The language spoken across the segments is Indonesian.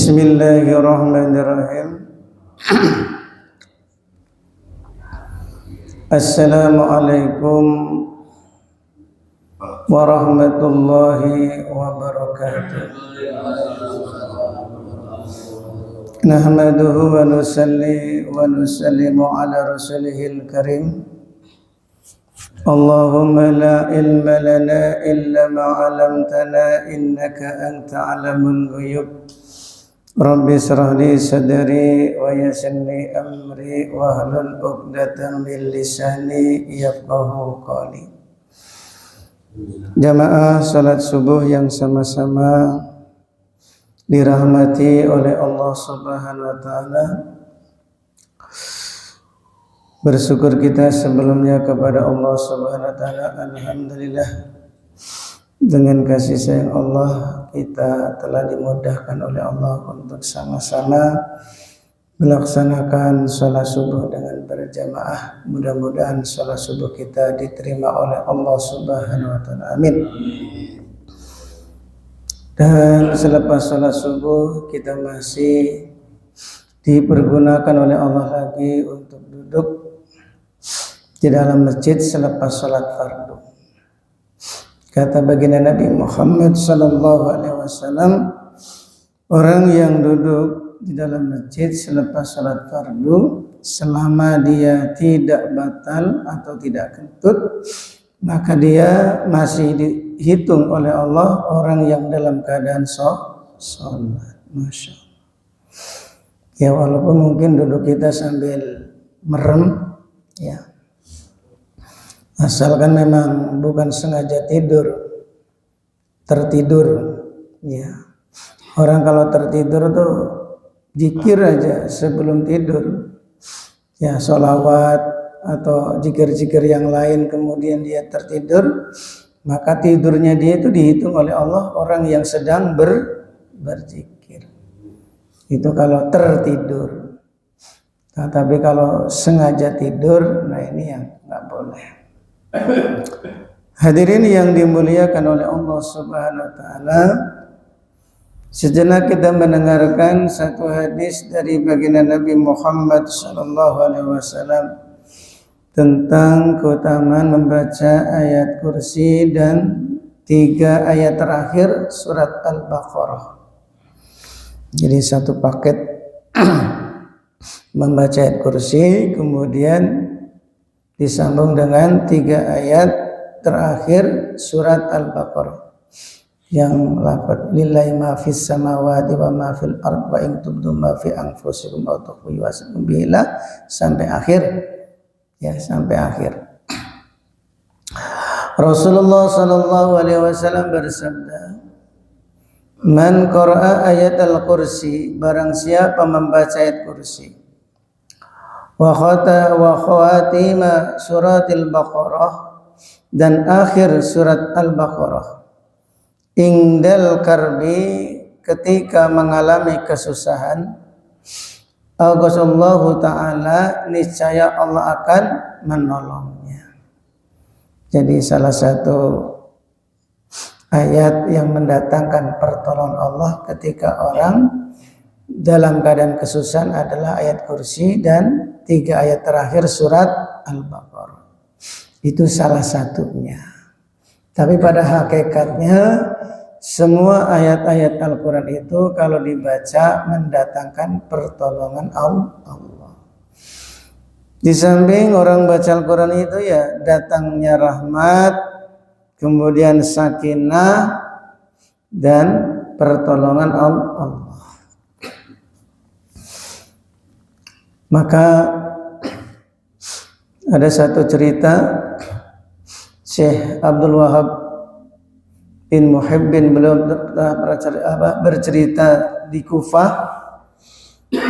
Bismillahirrahmanirrahim. Assalamualaikum warahmatullahi wabarakatuh. Nahmaduhu wa nusalli wa nusallimu ala rasulihil karim. Allahumma la ilma lana illa ma 'allamtana innaka anta 'alamul ghuyub. Rabbi shrah li sadri wa yassir li amri wahlul 'uqdatam min lisani yafqahu qawli. Jamaah salat subuh yang sama-sama dirahmati oleh Allah Subhanahu wa taala. Bersyukur kita sebelumnya kepada Allah Subhanahu wa taala. Alhamdulillah, dengan kasih sayang Allah kita telah dimudahkan oleh Allah untuk sama-sama melaksanakan salat subuh dengan berjamaah. Mudah-mudahan salat subuh kita diterima oleh Allah Subhanahu wa taala. Amin. Dan selepas salat subuh kita masih dipergunakan oleh Allah lagi untuk duduk di dalam masjid selepas salat fardu. Kata baginda Nabi Muhammad sallallahu alaihi wasallam, orang yang duduk di dalam masjid selepas salat fardu selama dia tidak batal atau tidak kentut, maka dia masih dihitung oleh Allah orang yang dalam keadaan sholat. Masya Allah. Ya, walaupun mungkin duduk kita sambil merem, ya, asalkan memang bukan sengaja tertidur, ya. Orang kalau tertidur tuh zikir aja sebelum tidur, ya, sholawat atau zikir-zikir yang lain, kemudian dia tertidur, maka tidurnya dia itu dihitung oleh Allah orang yang sedang berzikir. Itu kalau tertidur. Nah, tapi kalau sengaja tidur, nah ini yang nggak boleh. Hadirin yang dimuliakan oleh Allah Subhanahu wa taala, sejenak kita mendengarkan satu hadis dari baginda Nabi Muhammad sallallahu alaihi wasallam tentang keutamaan membaca ayat kursi dan 3 ayat terakhir surat Al-Baqarah. Jadi satu paket membaca ayat kursi, kemudian disambung dengan 3 ayat terakhir surat Al-Baqarah yang lafaz lillahi ma fis samawati wa ma fil ard wa in tubdu ma fi anfusikum aw tukhfu yuhasibukum bihi sampai akhir, ya, sampai akhir. Rasulullah sallallahu alaihi wasallam bersabda, man qara'a ayat al-kursi, barang siapa membaca ayat kursi, wa khawatima suratil Baqarah, dan akhir surat Al-Baqarah, indal karbi, ketika mengalami kesusahan, Allahu ta'ala, niscaya Allah akan menolongnya. Jadi salah satu ayat yang mendatangkan pertolongan Allah ketika orang dalam keadaan kesusahan adalah ayat kursi dan 3 ayat terakhir surat Al-Baqarah. Itu salah satunya. Tapi pada hakikatnya semua ayat-ayat Al-Quran itu kalau dibaca mendatangkan pertolongan Allah. Di samping orang baca Al-Quran itu ya datangnya rahmat, kemudian sakinah dan pertolongan Allah. Maka ada satu cerita Syekh Abdul Wahab bin Muhibbin, beliau bercerita di Kufah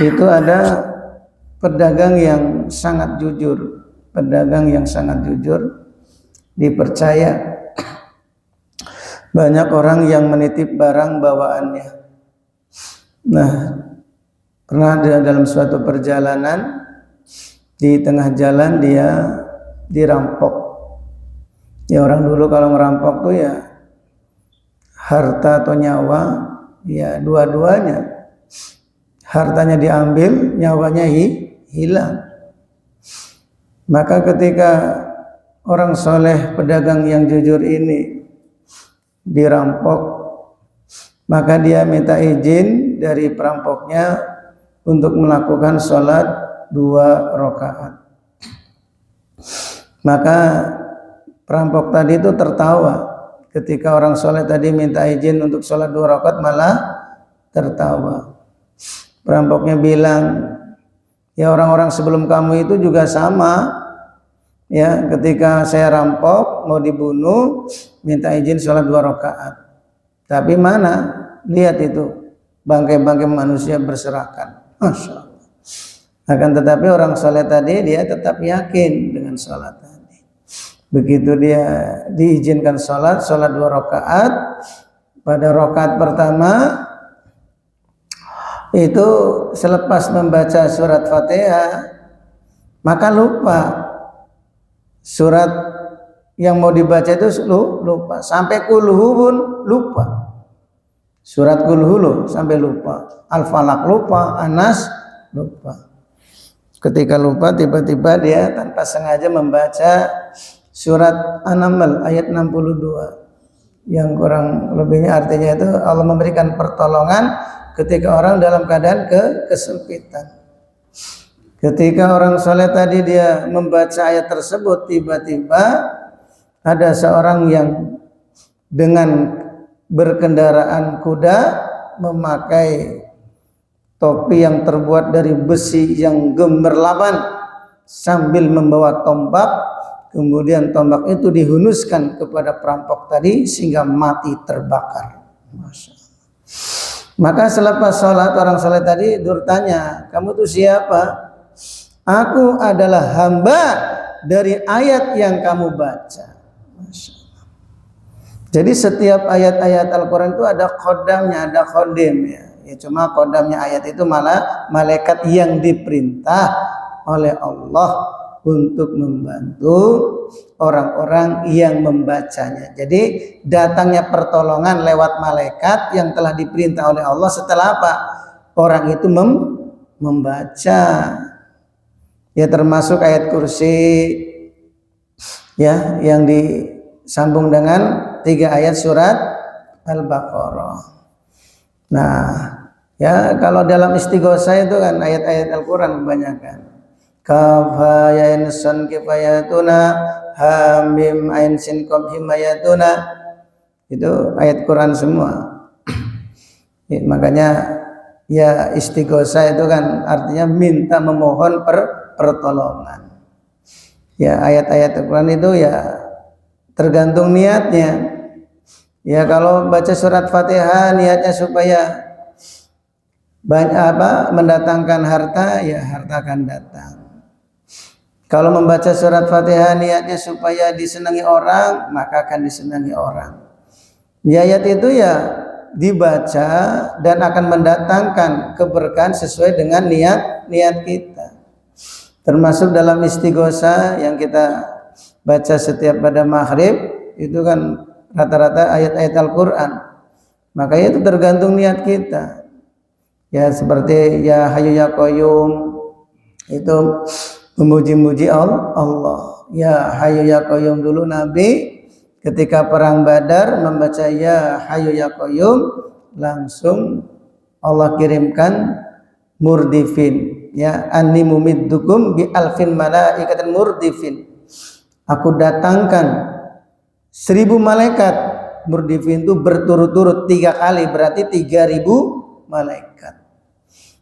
itu ada pedagang yang sangat jujur, dipercaya. Banyak orang yang menitip barang bawaannya. Nah, pernah dalam suatu perjalanan, di tengah jalan dia dirampok. Ya, orang dulu kalau ngerampok tuh ya harta atau nyawa, ya dua-duanya hartanya diambil, nyawanya hilang. Maka ketika orang soleh pedagang yang jujur ini dirampok, maka dia minta izin dari perampoknya untuk melakukan sholat 2 rakaat. Maka perampok tadi itu tertawa ketika orang soleh tadi minta izin untuk sholat 2 rakaat, malah tertawa. Perampoknya bilang, ya orang-orang sebelum kamu itu juga sama, ya ketika saya rampok mau dibunuh minta izin sholat 2 rakaat, tapi mana lihat itu bangkai-bangkai manusia berserakan. Masya Allah. Akan tetapi orang soleh tadi dia tetap yakin dengan sholat tadi. Begitu dia diizinkan sholat 2 rakaat, pada rakaat pertama itu selepas membaca surat Fatihah maka lupa surat yang mau dibaca itu, lupa sampai kulhu pun lupa, surat kulhu sampai lupa, Al-Falaq lupa, Anas lupa. Ketika lupa tiba-tiba dia tanpa sengaja membaca surat An-Naml ayat 62 yang kurang lebihnya artinya itu Allah memberikan pertolongan ketika orang dalam keadaan kesempitan. Ketika orang soleh tadi dia membaca ayat tersebut, tiba-tiba ada seorang yang dengan berkendaraan kuda memakai topi yang terbuat dari besi yang gemerlapan sambil membawa tombak, kemudian tombak itu dihunuskan kepada perampok tadi sehingga mati terbakar. Masya Allah. Maka selepas sholat orang soleh tadi bertanya, kamu tuh siapa? Aku adalah hamba dari ayat yang kamu baca. Masya Allah. Jadi setiap ayat-ayat Al-Quran itu ada khodamnya, ada khodim ya. Cuma khodamnya ayat itu malah malaikat yang diperintah oleh Allah untuk membantu orang-orang yang membacanya. Jadi datangnya pertolongan lewat malaikat yang telah diperintah oleh Allah setelah apa? Orang itu membaca. Ya termasuk ayat kursi ya yang disambung dengan 3 ayat surat Al-Baqarah. Nah, ya kalau dalam istighosah itu kan ayat-ayat Al-Quran kebanyakan. Kaf ha ya ain sun kifayatuna ha mim ain sin qaf himayatuna, itu ayat Quran semua. Ya, makanya ya istighosah itu kan artinya minta memohon pertolongan. Ya ayat-ayat Al-Quran itu ya tergantung niatnya. Ya kalau baca surat Fatihah niatnya supaya banyak mendatangkan harta, ya harta akan datang. Kalau membaca surat Fatihah niatnya supaya disenangi orang, maka akan disenangi orang. Ya, ayat itu ya dibaca dan akan mendatangkan keberkahan sesuai dengan niat kita. Termasuk dalam istighosah yang kita baca setiap pada maghrib itu kan rata-rata ayat-ayat Al-Quran. Maka itu tergantung niat kita. Ya seperti ya Hayyu ya Qayyum itu memuji-muji Allah. Ya Hayyu ya Qayyum dulu Nabi ketika perang Badar membaca ya Hayyu ya Qayyum, langsung Allah kirimkan murdifin, ya anni mumiddukum bi alfin malaikatin murdifin. Aku datangkan 1000 malaikat. Murdifin itu berturut-turut 3 kali, berarti 3000 malaikat.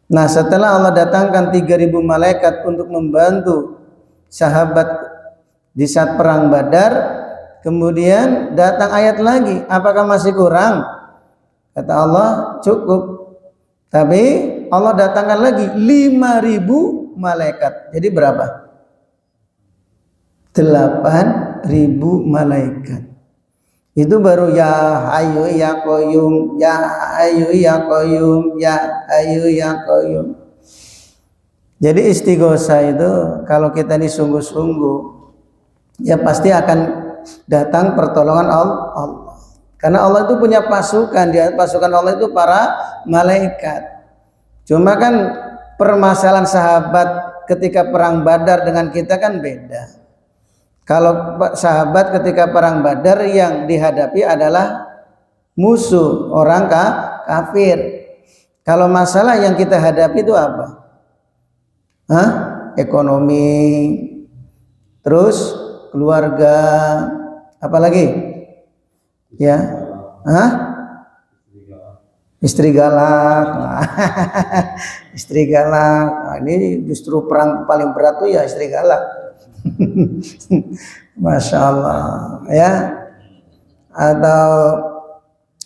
Nah setelah Allah datangkan 3000 malaikat untuk membantu sahabat di saat perang Badar, kemudian datang ayat lagi, apakah masih kurang? Kata Allah cukup. Tapi Allah datangkan lagi 5000 malaikat. Jadi berapa? 8000 malaikat. Itu baru ya Hayyu ya Qayyum, ya Hayyu ya Qayyum, ya Hayyu ya Qayyum. Jadi istighosah itu kalau kita ini sungguh-sungguh, ya pasti akan datang pertolongan Allah. Karena Allah itu punya pasukan, pasukan Allah itu para malaikat. Cuma kan permasalahan sahabat ketika perang Badar dengan kita kan beda. Kalau sahabat ketika perang Badar yang dihadapi adalah musuh, orang kafir. Kalau masalah yang kita hadapi itu apa? Ekonomi, terus keluarga, apa lagi? Ya, istri galak. Istri galak. Nah, ini justru perang paling berat tuh ya istri galak. Masya Allah, ya. Atau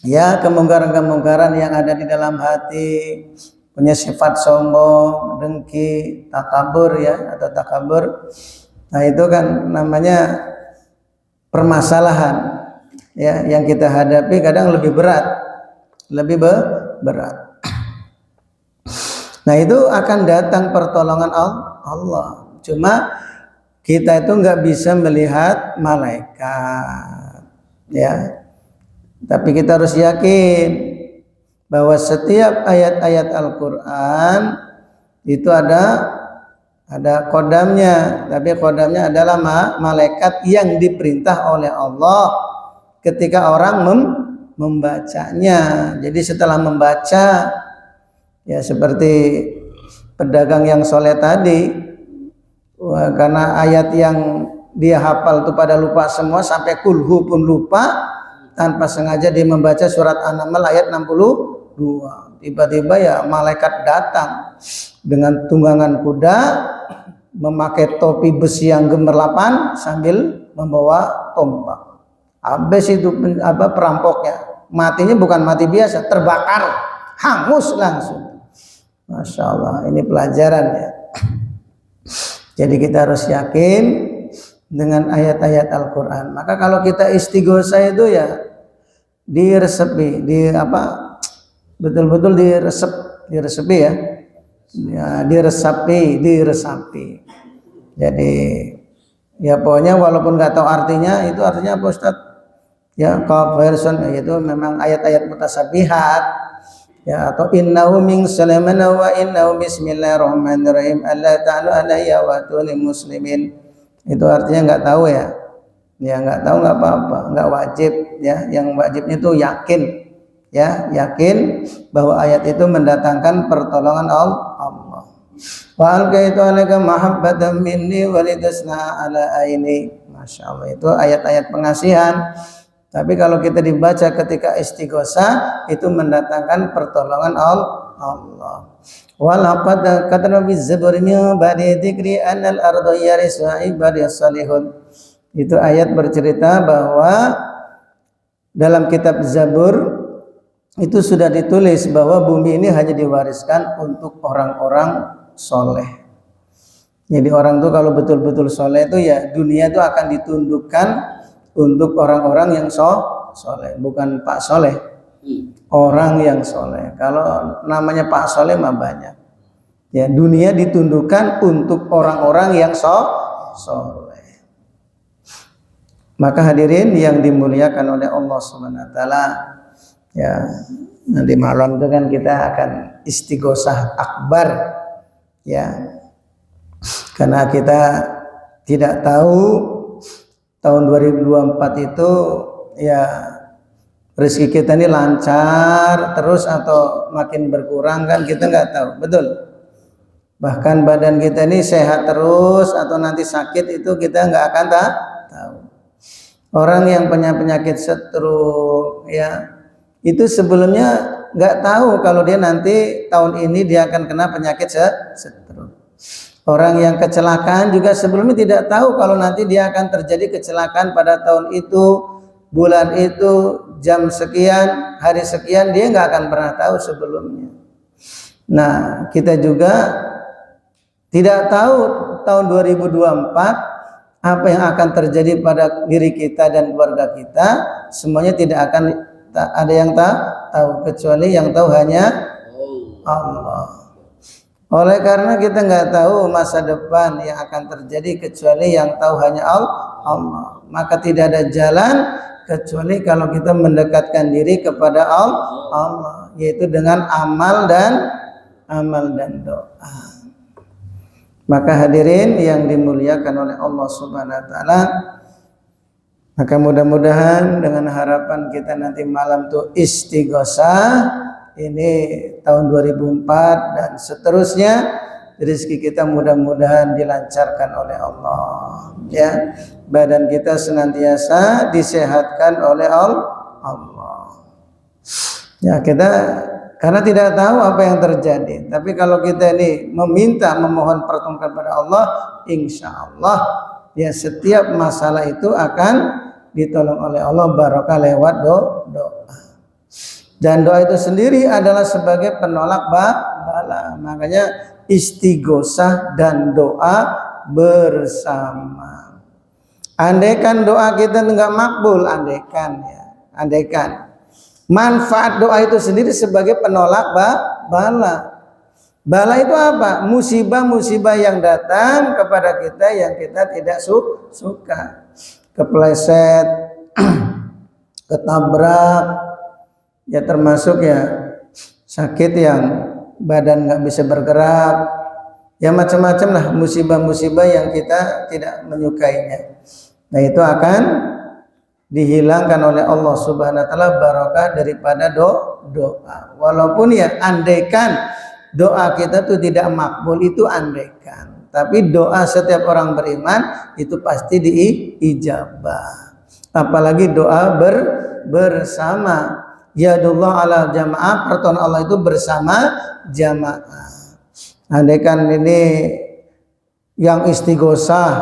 ya kemungkaran-kemungkaran yang ada di dalam hati, punya sifat sombong, dengki, takabur ya, atau takabur. Nah itu kan namanya permasalahan ya yang kita hadapi kadang lebih berat, berat. Nah itu akan datang pertolongan Allah. Cuma kita itu nggak bisa melihat malaikat, ya. Tapi kita harus yakin bahwa setiap ayat-ayat Al-Quran itu ada kodamnya, tapi kodamnya adalah malaikat yang diperintah oleh Allah ketika orang membacanya. Jadi setelah membaca, ya seperti pedagang yang soleh tadi, karena ayat yang dia hafal itu pada lupa semua sampai kulhu pun lupa, tanpa sengaja dia membaca surat An-Naml ayat 62. Tiba-tiba ya malaikat datang dengan tunggangan kuda, memakai topi besi yang gemerlapan sambil membawa tombak. Habis itu perampoknya, matinya bukan mati biasa, terbakar, hangus langsung. Masya Allah, ini pelajaran ya. Jadi kita harus yakin dengan ayat-ayat Al-Quran. Maka kalau kita istighosah itu ya diresepi, betul-betul diresepi ya. Ya, diresapi. Jadi ya pokoknya walaupun nggak tahu artinya, itu artinya apa Ustaz? Ya version itu memang ayat-ayat mutasabihat ya, atau innahu min sulaiman wa innahu bismillahirrahmanirrahim alla ta'ala alayya wa atuni muslimin. Itu artinya nggak tahu ya. Ya nggak tahu nggak apa-apa, nggak wajib ya. Yang wajibnya itu yakin. Ya, yakin bahwa ayat itu mendatangkan pertolongan Allah. Wa alqaitu alaika mahabbatan minni wa litasna ala aini. Masya Allah, itu ayat-ayat pengasihan. Tapi kalau kita dibaca ketika istighosah itu mendatangkan pertolongan Allah. Walaqad katana bizzaburi min ba'di dzikri annal arda yarisuha ibadiyas salihun. Itu ayat bercerita bahwa dalam kitab Zabur itu sudah ditulis bahwa bumi ini hanya diwariskan untuk orang-orang soleh. Jadi orang tuh kalau betul-betul soleh itu ya dunia itu akan ditundukkan untuk orang-orang yang soleh, bukan Pak Soleh, orang yang soleh. Kalau namanya Pak Soleh mah banyak. Ya dunia ditundukkan untuk orang-orang yang soleh. Maka hadirin yang dimuliakan oleh Allah Subhanahu Wa Taala. Ya, nanti malam itu kan kita akan istighosah akbar ya. Karena kita tidak tahu tahun 2024 itu ya rezeki kita ini lancar terus atau makin berkurang kan kita nggak tahu, betul. Bahkan badan kita ini sehat terus atau nanti sakit itu kita nggak akan tahu. Orang yang punya penyakit stroke ya itu sebelumnya nggak tahu kalau dia nanti tahun ini dia akan kena penyakit stroke. Orang yang kecelakaan juga sebelumnya tidak tahu kalau nanti dia akan terjadi kecelakaan pada tahun itu, bulan itu, jam sekian, hari sekian, dia nggak akan pernah tahu sebelumnya. Nah, kita juga tidak tahu tahun 2024 apa yang akan terjadi pada diri kita dan keluarga kita. Semuanya tidak akan ada yang tahu, kecuali yang tahu hanya Allah. Oleh karena kita nggak tahu masa depan yang akan terjadi kecuali yang tahu hanya Allah, maka tidak ada jalan kecuali kalau kita mendekatkan diri kepada Allah, yaitu dengan amal dan amal dan doa. Maka hadirin yang dimuliakan oleh Allah Subhanahu wa taala, maka mudah-mudahan dengan harapan kita nanti malam tuh istighosah ini tahun 2004 dan seterusnya, rezeki kita mudah-mudahan dilancarkan oleh Allah, ya. Badan kita senantiasa disehatkan oleh Allah. Ya, kita karena tidak tahu apa yang terjadi. Tapi kalau kita ini meminta, memohon pertolongan kepada Allah, insya Allah ya setiap masalah itu akan ditolong oleh Allah, barokah lewat doa. Dan doa itu sendiri adalah sebagai penolak bala. Makanya istighosah dan doa bersama. Andaikan doa kita enggak makbul, andaikan manfaat doa itu sendiri sebagai penolak bala. Bala itu apa? Musibah-musibah yang datang kepada kita yang kita tidak suka. Kepleset, ketabrak, ya termasuk ya sakit yang badan nggak bisa bergerak, ya macam-macam lah musibah-musibah yang kita tidak menyukainya. Nah itu akan dihilangkan oleh Allah Subhanahu wa taala barokah daripada doa. Walaupun ya andaikan doa kita tuh tidak makbul, itu andaikan. Tapi doa setiap orang beriman itu pasti diijabah. Apalagi doa bersama. Yadullah ala jamaah, pertolongan Allah itu bersama jamaah. Andaikan ini yang istighosah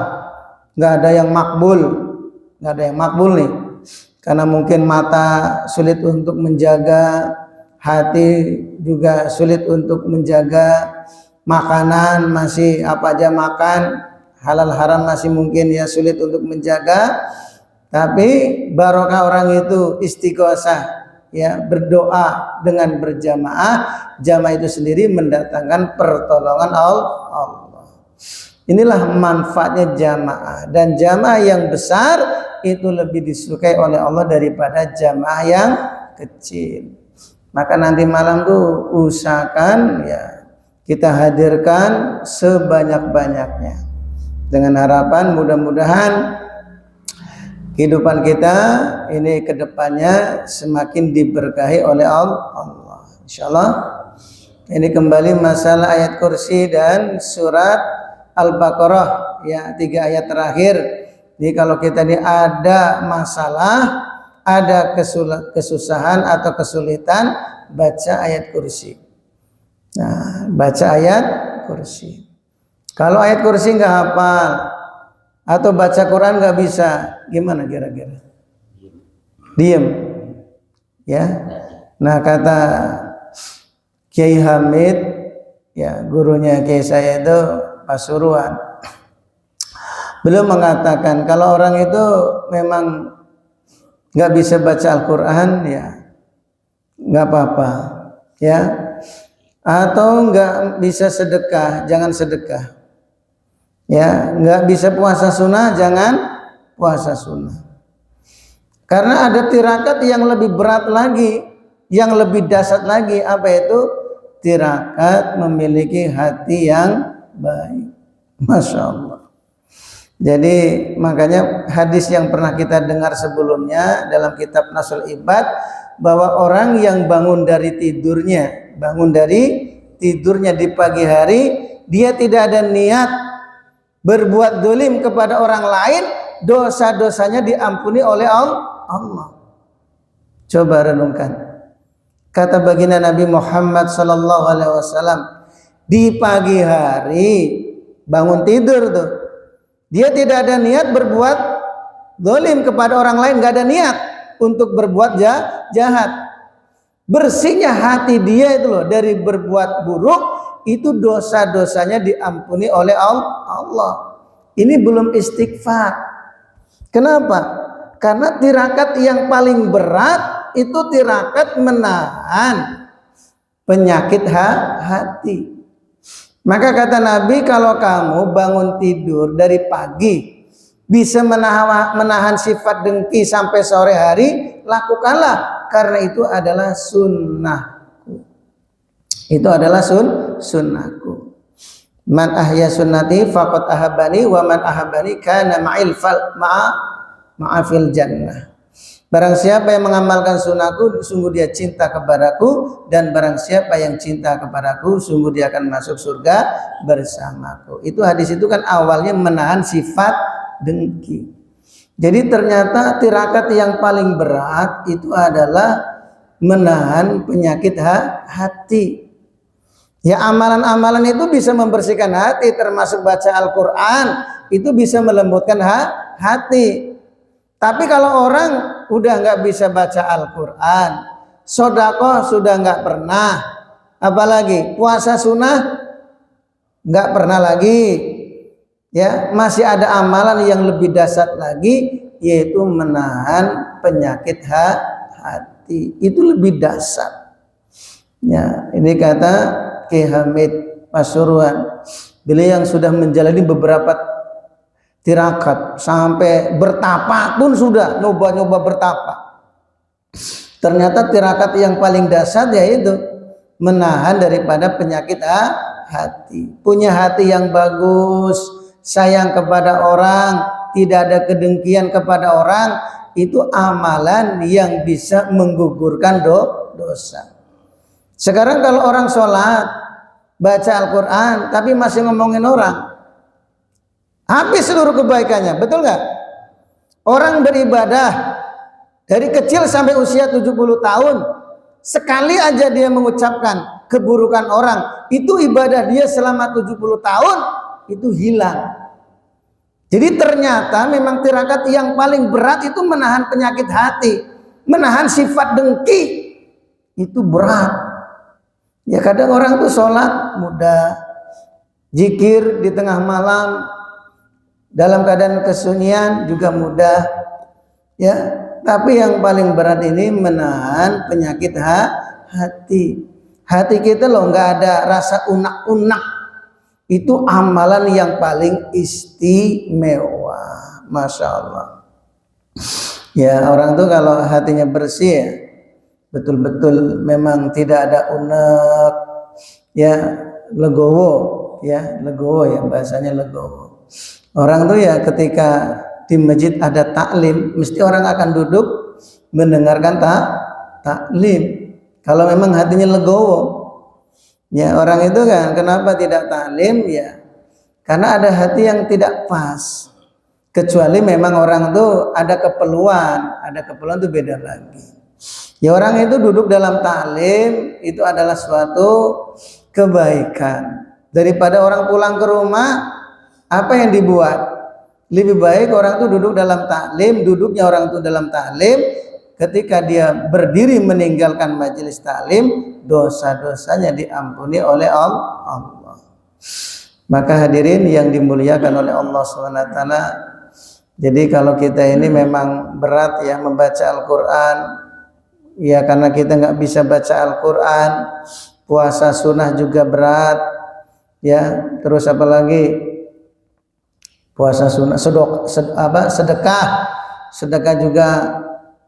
nggak ada yang makbul nih, karena mungkin mata sulit untuk menjaga, hati juga sulit untuk menjaga, makanan masih apa aja makan, halal haram masih mungkin ya sulit untuk menjaga. Tapi barokah orang itu istighosah, ya berdoa dengan berjamaah, jamaah itu sendiri mendatangkan pertolongan Allah. Inilah manfaatnya jamaah, dan jamaah yang besar itu lebih disukai oleh Allah daripada jamaah yang kecil. Maka nanti malam tuh usahakan ya kita hadirkan sebanyak-banyaknya dengan harapan mudah-mudahan kehidupan kita ini kedepannya semakin diberkahi oleh Allah. Insyaallah. Ini kembali masalah ayat kursi dan surat Al-Baqarah, ya 3 ayat terakhir. Jadi kalau kita ini ada masalah, ada kesusahan atau kesulitan, baca ayat kursi. Nah, baca ayat kursi. Kalau ayat kursi nggak hafal atau baca Quran nggak bisa, gimana kira-kira? Diem, ya. Nah kata Kiai Hamid, ya gurunya Kiai saya itu Pasuruan, beliau mengatakan kalau orang itu memang nggak bisa baca Al-Quran, ya nggak apa-apa, ya. Atau nggak bisa sedekah, jangan sedekah. Ya, nggak bisa puasa sunnah, jangan puasa sunnah. Karena ada tirakat yang lebih berat lagi, yang lebih dahsyat lagi, apa itu? Tirakat memiliki hati yang baik. Masya Allah. Jadi makanya hadis yang pernah kita dengar sebelumnya dalam kitab Nasul Ibad, bahwa orang yang bangun dari tidurnya di pagi hari, dia tidak ada niat berbuat dolim kepada orang lain, dosa-dosanya diampuni oleh Allah. Coba renungkan. Kata baginda Nabi Muhammad SAW, di pagi hari bangun tidur tuh, dia tidak ada niat berbuat dolim kepada orang lain, nggak ada niat untuk berbuat jahat. Bersihnya hati dia itu loh dari berbuat buruk, itu dosa-dosanya diampuni oleh Allah. Ini belum istighfar. Kenapa? Karena tirakat yang paling berat itu tirakat menahan penyakit hati. Maka kata Nabi, kalau kamu bangun tidur dari pagi bisa menahan sifat dengki sampai sore hari, lakukanlah, karena itu adalah sunnahku. Itu adalah sunnahku. Man ahya sunnati faqad ahabbani wa man ahabbani kana ma'afil jannah. Barang siapa yang mengamalkan sunnahku, sungguh dia cinta kepadaku, dan barang siapa yang cinta kepadaku, sungguh dia akan masuk surga bersamaku. Itu hadis itu kan awalnya menahan sifat dengki. Jadi ternyata tirakat yang paling berat itu adalah menahan penyakit hati. Ya, amalan-amalan itu bisa membersihkan hati, termasuk baca Al-Quran, itu bisa melembutkan hati. Tapi kalau orang udah nggak bisa baca Al-Quran, sedekah sudah nggak pernah, apalagi puasa sunnah nggak pernah lagi, ya masih ada amalan yang lebih dahsyat lagi, yaitu menahan penyakit hati. Itu lebih dahsyat. Ya, ini kata Ki Hamid Pasuruan, beliau yang sudah menjalani beberapa tirakat sampai bertapa pun sudah nyoba-nyoba bertapa. Ternyata tirakat yang paling dahsyat yaitu menahan daripada penyakit hati. Punya hati yang bagus, sayang kepada orang, tidak ada kedengkian kepada orang, itu amalan yang bisa menggugurkan dosa. Sekarang kalau orang sholat, baca Al-Quran, tapi masih ngomongin orang, habis seluruh kebaikannya, betul nggak? Orang beribadah dari kecil sampai usia 70 tahun, sekali aja dia mengucapkan keburukan orang, itu ibadah dia selama 70 tahun, itu hilang. Jadi ternyata memang tirakat yang paling berat itu menahan penyakit hati, menahan sifat dengki, itu berat. Ya kadang orang tuh sholat mudah, zikir di tengah malam dalam keadaan kesunyian juga mudah, ya. Tapi yang paling berat ini menahan penyakit hati. Hati kita loh nggak ada rasa unak-unak. Itu amalan yang paling istimewa, masya Allah. Ya orang tuh kalau hatinya bersih, ya, betul-betul memang tidak ada unek, ya legowo ya bahasanya legowo. Orang tuh ya ketika di masjid ada taklim, mesti orang akan duduk mendengarkan taklim. Kalau memang hatinya legowo, ya orang itu kan kenapa tidak taklim, ya karena ada hati yang tidak pas. Kecuali memang orang tuh ada keperluan tuh beda lagi. Ya orang itu duduk dalam taklim itu adalah suatu kebaikan. Daripada orang pulang ke rumah, apa yang dibuat? Lebih baik orang itu duduk dalam taklim, duduknya orang itu dalam taklim, ketika dia berdiri meninggalkan majelis taklim, dosa-dosanya diampuni oleh Allah. Maka hadirin yang dimuliakan oleh Allah SWT, jadi kalau kita ini memang berat ya membaca Al-Quran, ya karena kita nggak bisa baca Al-Quran, puasa sunnah juga berat, ya terus apalagi puasa sunnah, sedekah juga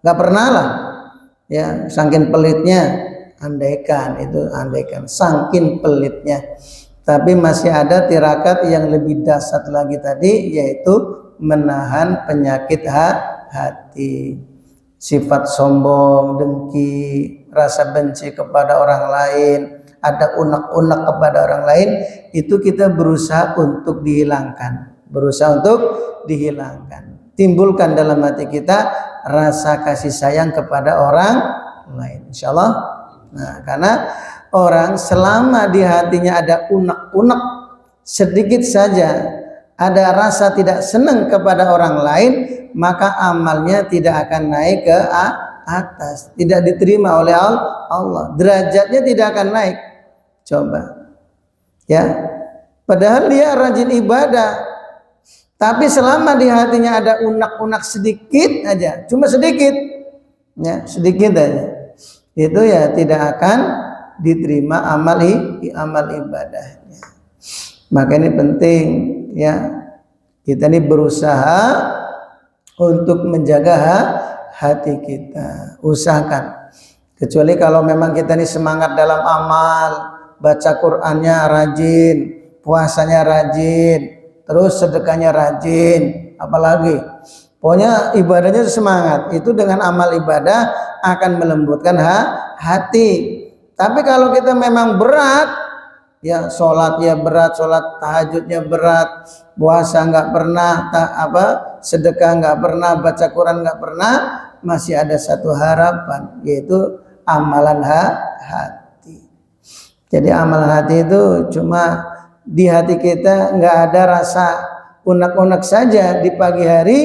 nggak pernah lah, ya saking pelitnya, andaikan saking pelitnya. Tapi masih ada tirakat yang lebih dahsyat lagi tadi, yaitu menahan penyakit hati. Sifat sombong, dengki, rasa benci kepada orang lain, ada unek-unek kepada orang lain, itu kita berusaha untuk dihilangkan. Timbulkan dalam hati kita rasa kasih sayang kepada orang lain, insya Allah. Nah, karena orang selama di hatinya ada unek-unek sedikit saja, ada rasa tidak senang kepada orang lain, maka amalnya tidak akan naik ke atas, tidak diterima oleh Allah, derajatnya tidak akan naik. Coba ya, padahal dia rajin ibadah, tapi selama di hatinya ada unak-unak sedikit aja, cuma sedikit ya, sedikit aja, itu ya tidak akan diterima amal ibadahnya. Maka ini penting ya, kita ini berusaha untuk menjaga hati kita, usahakan. Kecuali kalau memang kita ini semangat dalam amal, baca Qur'annya rajin, puasanya rajin, terus sedekahnya rajin, apalagi pokoknya ibadahnya semangat. Itu dengan amal ibadah akan melembutkan hati. Tapi kalau kita memang berat, ya sholat ya berat, sholat tahajudnya berat, puasa nggak pernah, sedekah nggak pernah, baca Quran nggak pernah, masih ada satu harapan, yaitu amalan hati. Jadi amalan hati itu cuma di hati kita nggak ada rasa unek-unek saja di pagi hari,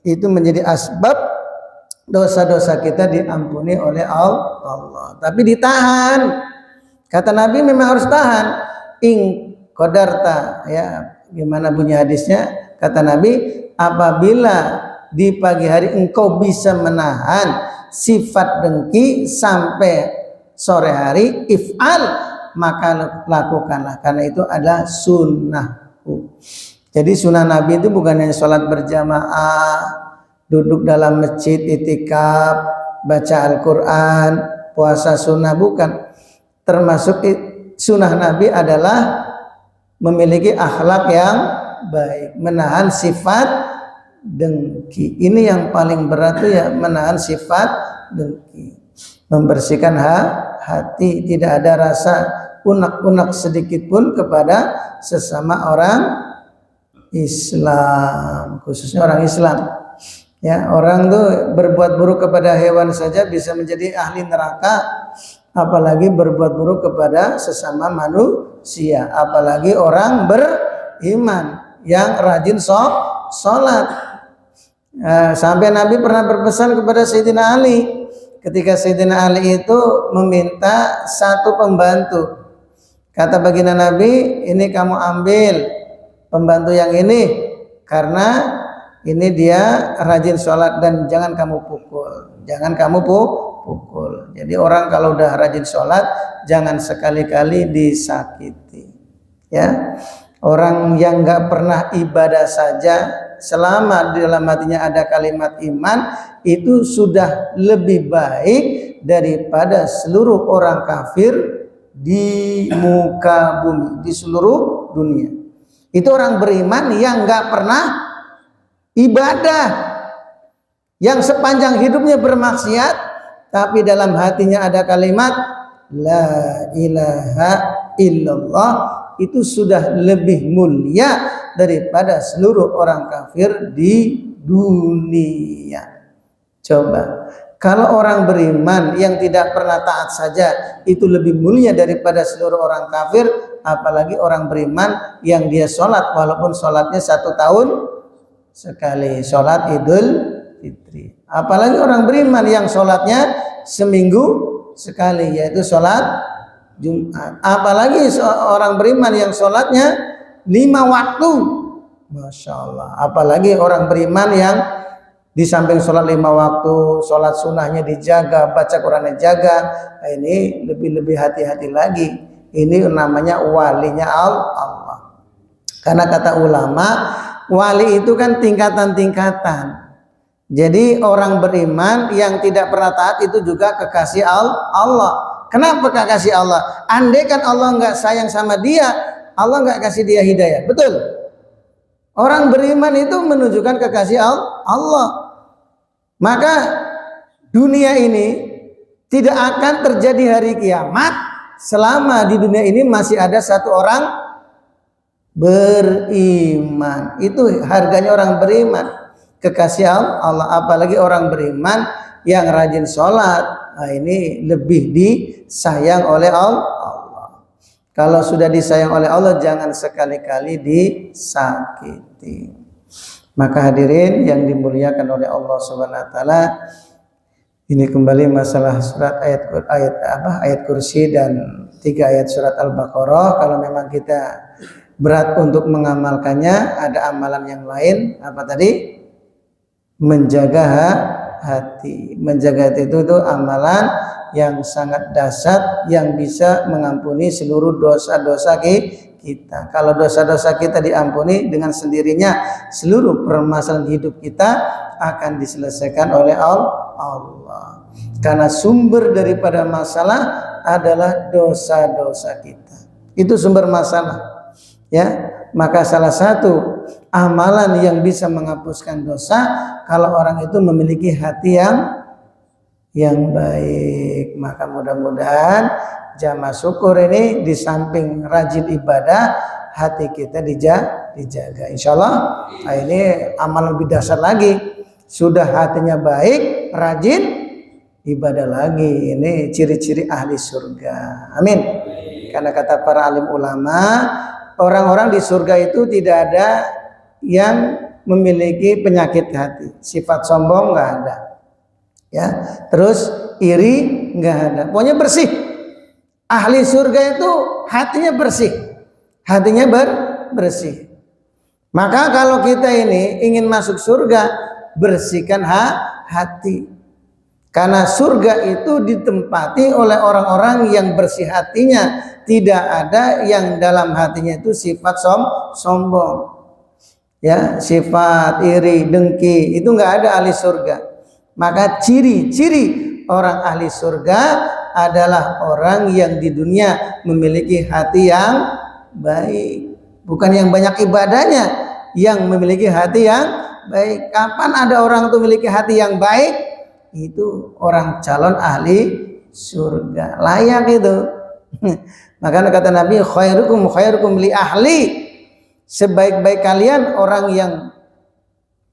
itu menjadi asbab dosa-dosa kita diampuni oleh Allah. Tapi ditahan. Kata Nabi memang harus tahan. In qadarta, ya gimana bunyi hadisnya? Kata Nabi, apabila di pagi hari engkau bisa menahan sifat dengki sampai sore hari, if'al, maka lakukanlah, karena itu adalah sunnahku. Jadi sunnah Nabi itu bukan hanya sholat berjamaah, duduk dalam masjid, itikaf, baca Al-Quran, puasa sunnah, bukan. Termasuk sunnah Nabi adalah memiliki akhlak yang baik, menahan sifat dengki. Ini yang paling berat tuh ya, menahan sifat dengki, membersihkan hati, tidak ada rasa unek-unek sedikit pun kepada sesama orang Islam, khususnya orang Islam. Ya, orang tuh berbuat buruk kepada hewan saja bisa menjadi ahli neraka, apalagi berbuat buruk kepada sesama manusia, apalagi orang beriman yang rajin sholat. Sampai Nabi pernah berpesan kepada Sayyidina Ali, ketika Sayyidina Ali itu meminta satu pembantu. Kata baginda Nabi, ini kamu ambil pembantu yang ini, karena ini dia rajin sholat dan jangan kamu pukul. Jangan kamu pukul. Jadi orang kalau udah rajin sholat, jangan sekali-kali disakiti. Ya, orang yang nggak pernah ibadah saja, selama di dalam hatinya ada kalimat iman, itu sudah lebih baik daripada seluruh orang kafir di muka bumi, di seluruh dunia. Itu orang beriman yang nggak pernah ibadah, yang sepanjang hidupnya bermaksiat, tapi dalam hatinya ada kalimat la ilaha illallah, itu sudah lebih mulia daripada seluruh orang kafir di dunia. Coba, kalau orang beriman yang tidak pernah taat saja itu lebih mulia daripada seluruh orang kafir, apalagi orang beriman yang dia sholat, walaupun sholatnya 1 tahun sekali, sholat Idul Fitri. Apalagi orang beriman yang sholatnya seminggu sekali, yaitu sholat Jumat. Apalagi orang beriman yang sholatnya 5 waktu, Masya Allah. Apalagi orang beriman yang di samping sholat 5 waktu, sholat sunnahnya dijaga, baca Qurannya jaga. Nah, ini lebih hati-hati lagi. Ini namanya walinya Allah. Karena kata ulama, wali itu kan tingkatan-tingkatan. Jadi orang beriman yang tidak pernah taat itu juga kekasih Allah. Kenapa kekasih Allah? Andai kan Allah nggak sayang sama dia, Allah nggak kasih dia hidayah. Betul? Orang beriman itu menunjukkan kekasih Allah. Maka dunia ini tidak akan terjadi hari kiamat selama di dunia ini masih ada satu orang beriman. Itu harganya orang beriman, kekasih Allah. Apalagi orang beriman yang rajin sholat, nah ini lebih disayang oleh Allah. Kalau sudah disayang oleh Allah, jangan sekali-kali disakiti. Maka hadirin yang dimuliakan oleh Allah Subhanahu wa taala, ini kembali masalah surat ayat kursi dan 3 ayat surat Al-Baqarah. Kalau memang kita berat untuk mengamalkannya, ada amalan yang lain. Apa tadi? Menjaga hati. Menjaga hati itu amalan yang sangat dahsyat, yang bisa mengampuni seluruh dosa-dosa kita. Kalau dosa-dosa kita diampuni, dengan sendirinya seluruh permasalahan hidup kita akan diselesaikan oleh Allah. Karena sumber daripada masalah adalah dosa-dosa kita. Itu sumber masalah. Ya, maka salah satu amalan yang bisa menghapuskan dosa kalau orang itu memiliki hati yang baik. Maka mudah-mudahan jamaah syukur ini di samping rajin ibadah, hati kita dijaga. Insya Allah ini amal lebih dasar lagi. Sudah hatinya baik, rajin ibadah lagi. Ini ciri-ciri ahli surga. Amin. Karena kata para alim ulama, orang-orang di surga itu tidak ada yang memiliki penyakit hati. Sifat sombong nggak ada. Ya, terus iri nggak ada. Pokoknya bersih. Ahli surga itu hatinya bersih. Hatinya bersih. Maka kalau kita ini ingin masuk surga, bersihkan hati. Karena surga itu ditempati oleh orang-orang yang bersih hatinya. Tidak ada yang dalam hatinya itu sifat sombong. Ya, sifat iri, dengki, itu nggak ada ahli surga. Maka ciri-ciri orang ahli surga adalah orang yang di dunia memiliki hati yang baik. Bukan yang banyak ibadahnya, yang memiliki hati yang baik. Kapan ada orang itu memiliki hati yang baik? Itu orang calon ahli surga. Layak itu. Makanya kata Nabi, khairukum li ahli. Sebaik-baik kalian orang yang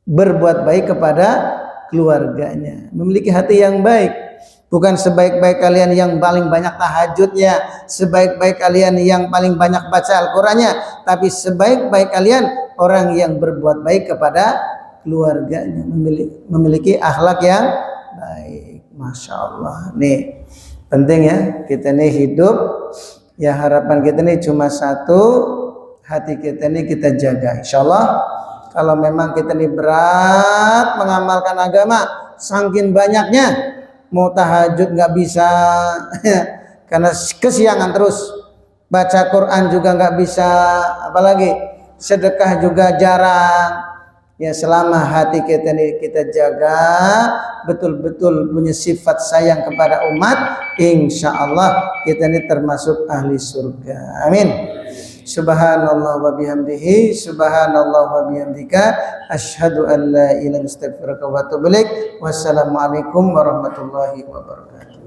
berbuat baik kepada keluarganya, memiliki hati yang baik. Bukan sebaik-baik kalian yang paling banyak tahajudnya, sebaik-baik kalian yang paling banyak baca Al-Qur'annya, tapi sebaik-baik kalian orang yang berbuat baik kepada keluarganya, memiliki akhlak yang baik. Masya Allah. Nih penting ya, kita nih hidup ya, harapan kita nih cuma satu, hati kita nih kita jaga. Insya Allah kalau memang kita nih berat mengamalkan agama, saking banyaknya, mau tahajud nggak bisa karena kesiangan terus, baca Quran juga nggak bisa, apalagi sedekah juga jarang. Ya, selama hati kita ini kita jaga betul-betul punya sifat sayang kepada umat, insya Allah kita ini termasuk ahli surga. Amin. Subhanallah wa bihamdihi, subhanallah wa bihamdika, asyhadu an la ilaha illa anta astaghfiruka wa atubu ilaik. Wassalamualaikum warahmatullahi wabarakatuh.